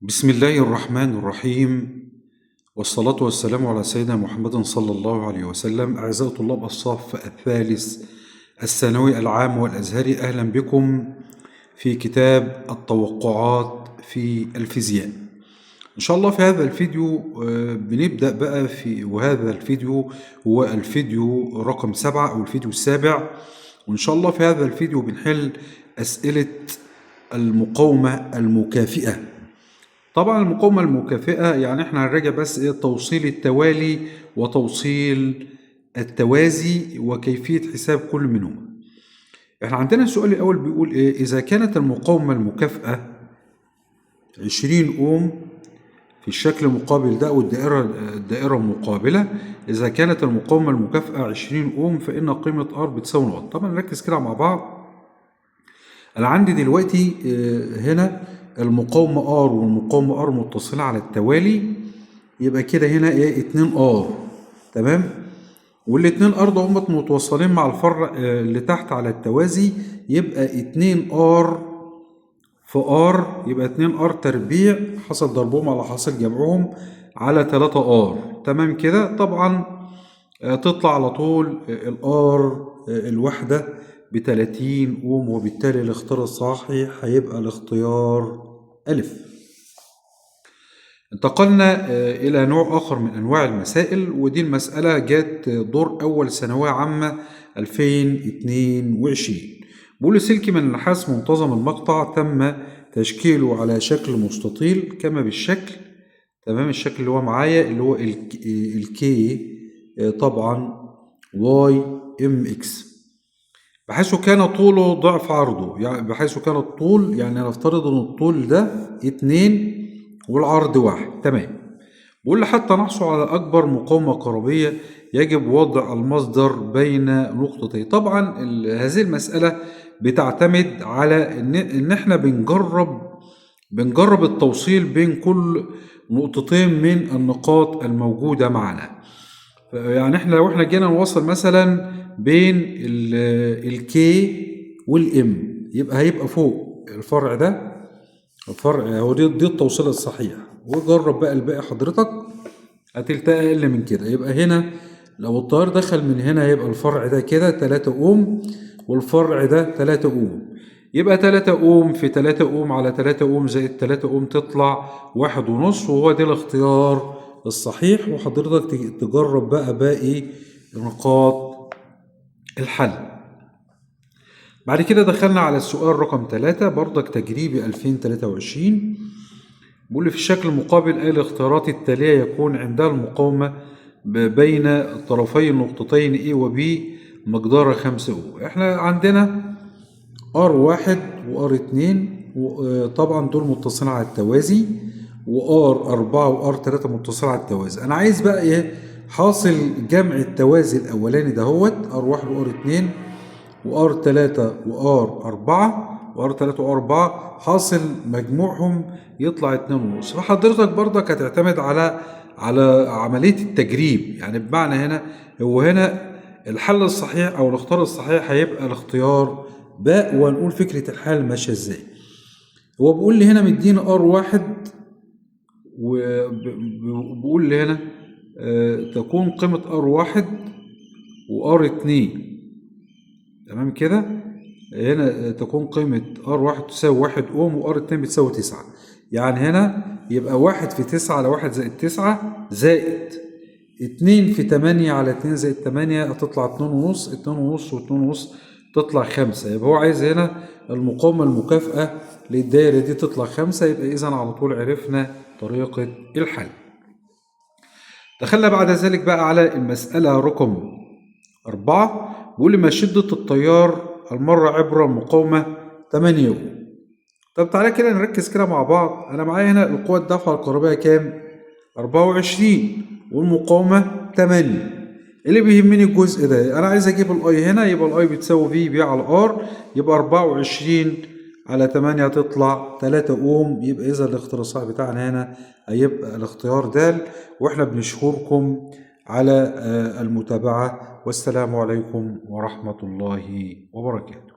بسم الله الرحمن الرحيم، والصلاة والسلام على سيدنا محمد صلى الله عليه وسلم. أعزائي طلاب الصف الثالث الثانوي العام والأزهري، أهلا بكم في كتاب التوقعات في الفيزياء. إن شاء الله في هذا الفيديو بنبدأ بقى وهذا الفيديو هو الفيديو رقم 7 أو الفيديو السابع. وإن شاء الله في هذا الفيديو بنحل أسئلة المقاومة المكافئة. طبعا المقاومة المكافئة يعني احنا هنراجع بس توصيل التوالي وتوصيل التوازي وكيفية حساب كل منهما. احنا عندنا السؤال الأول بيقول ايه؟ إذا كانت المقاومة المكافئة 20 أوم في الشكل المقابل ده والدائرة مقابلة، إذا كانت المقاومة المكافئة 20 أوم فإن قيمة R بتساوي نقط. طبعا نركز كده مع بعض. أنا عندي دلوقتي هنا المقاومة R والمقاومة R متصلة على التوالي، يبقى كده هنا ايه 2R، تمام. والاتنين R ده هم متوصلين مع الفرع اللي تحت على التوازي، يبقى 2R في R يبقى 2R تربيع حصل ضربهم على حاصل جمعهم على 3R، تمام كده. طبعا تطلع على طول الR الوحدة ب30 أوم، وبالتالي الاختيار الصحيح هيبقى الاختيار ألف. انتقلنا إلى نوع آخر من أنواع المسائل، ودي المسألة جت دور أول ثانوية عامة 2022. بيقول سلك من النحاس منتظم المقطع تم تشكيله على شكل مستطيل كما بالشكل، تمام. الشكل اللي هو معايا اللي هو الكي طبعا واي ام اكس، بحيث كان طوله ضعف عرضه، يعني بحيث كان الطول، يعني نفترض ان الطول ده 2 والعرض 1، تمام. بيقول لي حتى نحصل على اكبر مقاومة كهربية يجب وضع المصدر بين نقطتين. طبعا هذه المسألة بتعتمد على ان احنا بنجرب التوصيل بين كل نقطتين من النقاط الموجودة معنا. يعني احنا لو احنا جينا نوصل مثلا بين الكي والام، هيبقى فوق الفرع ده، الفرع هو دي التوصيل الصحيح. وجرب بقى الباقي حضرتك هتلتقى اقل من كده. يبقى هنا لو التيار دخل من هنا هيبقى الفرع ده كده 3 اوم والفرع ده 3 اوم، يبقى 3 اوم في 3 اوم على 3 اوم زائد 3 اوم تطلع 1.5، وهو ده الاختيار الصحيح. وحضرتك تجرب بقى باقي نقاط الحل. بعد كده دخلنا على السؤال رقم 3 برضك تجريبي 2023. بيقول لي في الشكل المقابل أي الاختيارات التالية يكون عندها المقاومة بين طرفي النقطتين A و B مقدارها 5 أو. احنا عندنا R1 و R2 طبعا دول متصلين على التوازي، وR4 و R3 متصلين على التوازي. أنا عايز بقى إيه حاصل جمع التوازي الأولاني دهوت R1 و R2 وR3 وR4 وR3 وR4 حاصل مجموعهم يطلع 2.5. فحضرتك برضك هتعتمد على عملية التجريب، يعني بمعنى هنا هنا الحل الصحيح أو الاختيار الصحيح هيبقى الاختيار باء. وهنقول فكرة الحل ماشية ازاي. هو بيقول لي هنا مديني R1 وبيقول لي هنا تكون قيمة R1 وR2، تمام كده. هنا تكون قيمة R1 تساوي 1 أوم وR2 بتساوي 9. يعني هنا يبقى 1 في 9 على 1 زائد 9 زائد 2 في 8 على 2 زائد 8 هتطلع 2.5، 2.5 و2.5 تطلع 5. يبقى هو عايز هنا المقاومة المكافئة للدائرة دي تطلع 5. يبقى إذا على طول عرفنا طريقة الحل. دخلنا بعد ذلك بقى على المسألة رقم 4. بيقول لي ما شدة التيار المرة عبر المقاومة 8 أوم. طب تعالى كده نركز كده مع بعض. أنا معايا هنا القوة الدافعة الكهربائية كام؟ 24 والمقاومة 8. اللي بيهمني الجزء ده، أنا عايز أجيب الأي هنا. يبقى الأي بتساوي في بي على آر، يبقى 24 على 8 هتطلع 3 أوم. يبقى إذا الاختيار الصح بتاعنا هنا هيبقى الاختيار د. وإحنا بنشكركم على المتابعة، والسلام عليكم ورحمة الله وبركاته.